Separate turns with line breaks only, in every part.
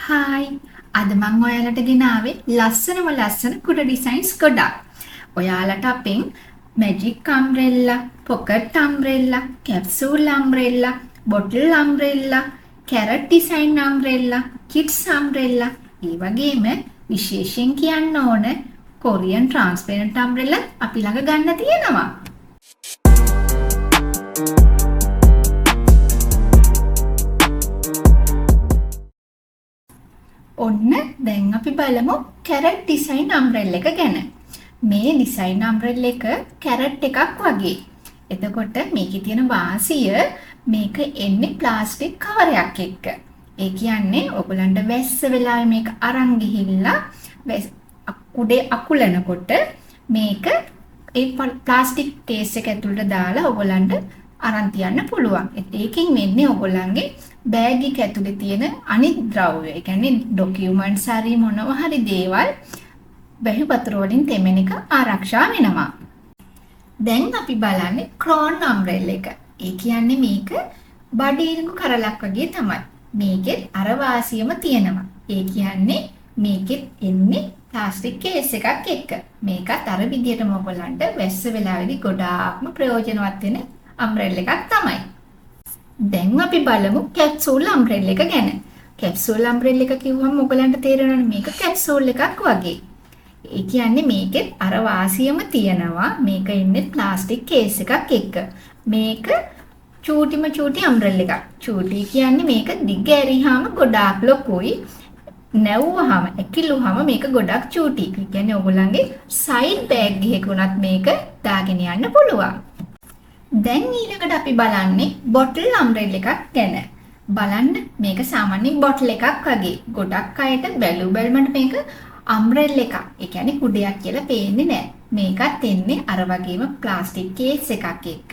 Hi අද මං ඔයාලට ගෙනාවේ ලස්සන කුඩ ඩිසයින්ස් ගොඩක්. ඔයාලට අපෙන් magic umbrella, pocket umbrella, capsule umbrella, bottle umbrella, carrot design umbrella, kids umbrella, ඒ වගේම විශේෂයෙන් කියන්න ඕන කොරියන් ට්‍රාන්ස්පරන්ට් අම්බ්‍රෙල්ලා අපි ළඟ ගන්න තියෙනවා. ඔන්න දැන් අපි බලමු කැරට් ඩිසයින් අම්බ්‍රෙල් එක ගැන. මේ ඩිසයින් අම්බ්‍රෙල් එක කැරට් එකක් වගේ. එතකොට මේකේ තියෙන වාසිය මේක එන්නේ ප්ලාස්ටික් කවරයක් එක්ක. ඒ කියන්නේ ඔයගලන්ට වැස්ස වෙලාවේ මේක අරන් ගිහිල්ලා උඩේ අකුලනකොට මේක ඒ ප්ලාස්ටික් කේස් එක ඇතුළට දාලා ඔයගලන්ට අරන් තියන්න පුළුවන්. ඒකෙන් වෙන්නේ ඔයගලන්ගේ බෑග් එක ඇතුලේ තියෙන අනිත් ද්‍රව්‍ය, ඒ කියන්නේ ඩොකියුමන්ට්ස් හරි මොනවා හරි දේවල් වැහි වතුර වලින් තෙමෙන එක ආරක්ෂා වෙනවා. දැන් අපි බලන්නේ ක්‍රෝන් අම්බ්‍රෙල් එක. ඒ කියන්නේ මේක බඩීරුකු කරලක් වගේ තමයි. මේකෙත් අර වාසියම තියෙනවා. ඒ කියන්නේ මේකෙත් එන්නේ ප්ලාස්ටික් කේස් එකක් එක්ක. මේකත් අර විදියටම ඔයගලන්ට වැස්ස වෙලාවේදී ගොඩාක්ම ප්‍රයෝජනවත් වෙන අම්බ්‍රෙල් එකක් තමයි. දැන් අපි බලමු කැප්සූල් අම්බ්‍රෙල් එක ගැන. කැප්සූල් අම්බ්‍රෙල් එක කිව්වම ඔයගලන්ට තේරෙනවනේ මේක කැප්සූල් එකක් වගේ. ඒ කියන්නේ මේකෙත් අර වාසියම තියෙනවා. මේක ඉන්නේ ප්ලාස්ටික් කේස් එකක් එක්ක. මේක චූටි අම්බ්‍රෙල් එකක්. චූටි කියන්නේ මේක දිග ඇරිහාම ගොඩාක් ලොකුයි. නැව්වහම ඇකිලුවහම මේක ගොඩක් චූටි. ඒ කියන්නේ ඔයගලන්ගේ සයිඩ් බෑග් එකක උනත් මේක දාගෙන යන්න පුළුවන්. දැන් ඊළඟට අපි බලන්නේ බොටල් අම්බ්‍රෙල් එකක් ගැන. බලන්න මේක සාමාන්‍ය බොටල් එකක් වගේ. ගොඩක් අයට බැලු බැලමට මේක අම්බ්‍රෙල් එකක්. ඒ කියන්නේ කුඩයක් කියලා පේන්නේ නැහැ. මේකත් එන්නේ අර වගේම ප්ලාස්ටික් කේස් එකක් එක්ක.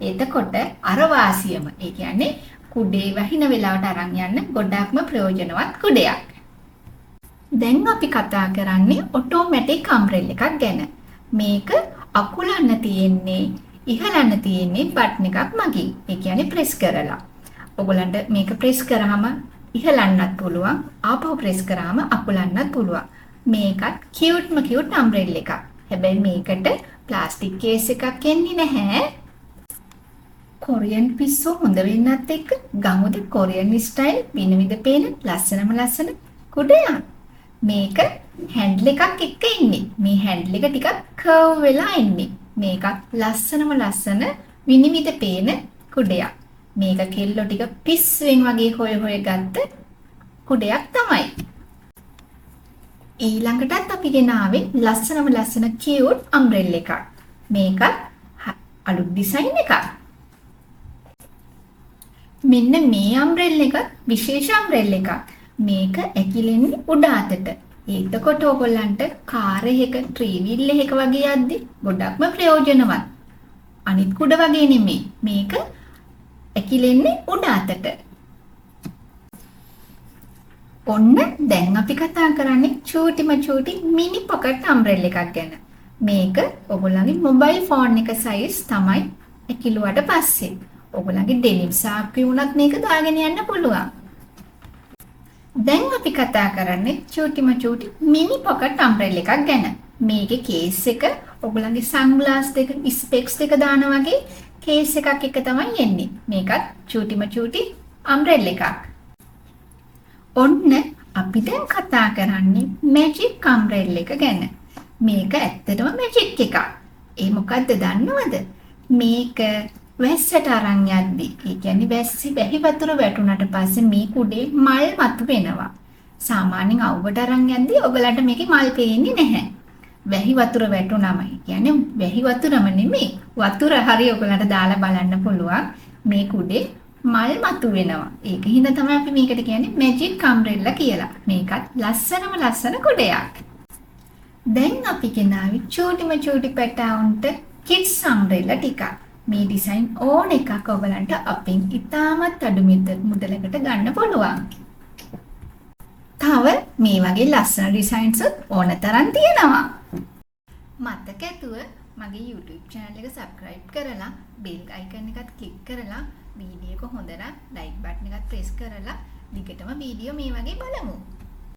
එතකොට අර වාසියම. ඒ කියන්නේ කුඩේ වහින වෙලාවට අරන් යන්න ගොඩක්ම ප්‍රයෝජනවත් කුඩයක්. දැන් අපි කතා කරන්නේ ඔටෝමැටික් අම්බ්‍රෙල් එකක් ගැන. මේක අකුලන්න තියෙන්නේ ඉහළන්න තියෙන්නේ බටන් එකක් මගින්. ඒ කියන්නේ ප්‍රෙස් කරලා. ඔයගලන්ට මේක ප්‍රෙස් කරාම ඉහළන්නත් පුළුවන්, ආපහු ප්‍රෙස් කරාම අකුලන්නත් පුළුවන්. මේකත් කියුට් අම්බ්‍රෙල් එකක්. හැබැයි මේකට ප්ලාස්ටික් කේස් එකක් එන්නේ නැහැ. කොරියන් පිස්සෝ හොඳ වෙන්නත් එක්ක ගමුද කොරියන් ස්ටයිල් විනවිද පේන ලස්සන කුඩයක්. මේක හැන්ඩල් එකක් එක්ක ඉන්නේ. මේ හැන්ඩල් එක ටිකක් කර්ව් වෙලා ඉන්නේ. මේකත් ලස්සන විනිවිද පේන කුඩයක්. මේක කෙල්ලෝ ටික පිස්සුවෙන් වගේ හොය ගත්ත කුඩයක් තමයි. ඊළඟටත් අපි ගෙනාවේ ලස්සන කියුට් අම්බ්‍රෙල් එකක්. මේකත් අලුත් ඩිසයින් එකක්. මෙන්න මේ අම්බ්‍රෙල් එක විශේෂ අම්බ්‍රෙල් එකක්. මේක ඇකිලෙන්නේ උඩ අතට. එතකොට ඔයගොල්ලන්ට කාර් එකක ට්‍රී වීල් එකක වගේ යද්දි ගොඩක්ම ප්‍රයෝජනවත්. අනිත් කුඩ වගේ නෙමෙයි. මේක ඇකිලෙන්නේ උඩ අතට. ඔන්න දැන් අපි කතා කරන්නේ චූටි මිනි පොකට් අම්බ්‍රෙල් එකක් ගැන. මේක ඔයගොල්ලන්ගේ මොබයිල් ෆෝන් එක සයිස් තමයි ඇකිලුවට පස්සේ. ඔයගොල්ලන්ගේ ඩෙනිම් සාක්කුවේ උනත් මේක දාගෙන යන්න පුළුවන්. දැන් අපි කතා කරන්නේ චූටි මිනි පොකට් අම්බ්‍රෙල් එකක් ගැන. මේකේ කේස් එක ඔයගලගේ සන්ග්ලාස් දෙක, ස්පෙක්ස් දෙක දාන වගේ කේස් එකක් එක තමයි එන්නේ. මේකත් චූටි අම්බ්‍රෙල් එකක්. ඔන්න අපි දැන් කතා කරන්නේ මැජික් අම්බ්‍රෙල් එක ගැන. මේක ඇත්තටම මැජික් එකක්. ඒ මොකද්ද දන්නවද? මේක වැස්සට අරන් යද්දි, ඒ කියන්නේ වැස්සි වැහි වතුර වැටුණාට පස්සේ මේ කුඩේ මල් මතු වෙනවා. සාමාන්‍යයෙන් අවුවට අරන් යද්දි ඔයගලන්ට මේකේ මල් පේන්නේ නැහැ. වැහි වතුර වැටුණාම, ඒ කියන්නේ වැහි වතුරම නෙමෙයි, වතුර හරි ඔයගලන්ට දාලා බලන්න පුළුවන්. මේ කුඩේ මල් මතු වෙනවා. ඒක හින්දා තමයි අපි මේකට කියන්නේ මැජික් අම්බ්‍රෙල්ලා කියලා. මේකත් ලස්සන කුඩයක්. දැන් අපි ගෙනාවේ චූටි පැටවුන්ට කිඩ්ස් අම්බ්‍රෙල්ලා ටිකක්. මේ ඩිසයින් ඕන එකක් ඔයගලන්ට අපෙන් ඉතාමත් අඩු මුදලකට ගන්න පුළුවන්. තව මේ වගේ ලස්සන ඩිසයින්ස් ඕන තරම් තියෙනවා. මතක ඇතුව මගේ YouTube channel එක subscribe කරලා bell icon එකත් click කරලා වීඩියෝ එක හොඳට like button එකත් press කරලා දිගටම වීඩියෝ මේ වගේ බලමු.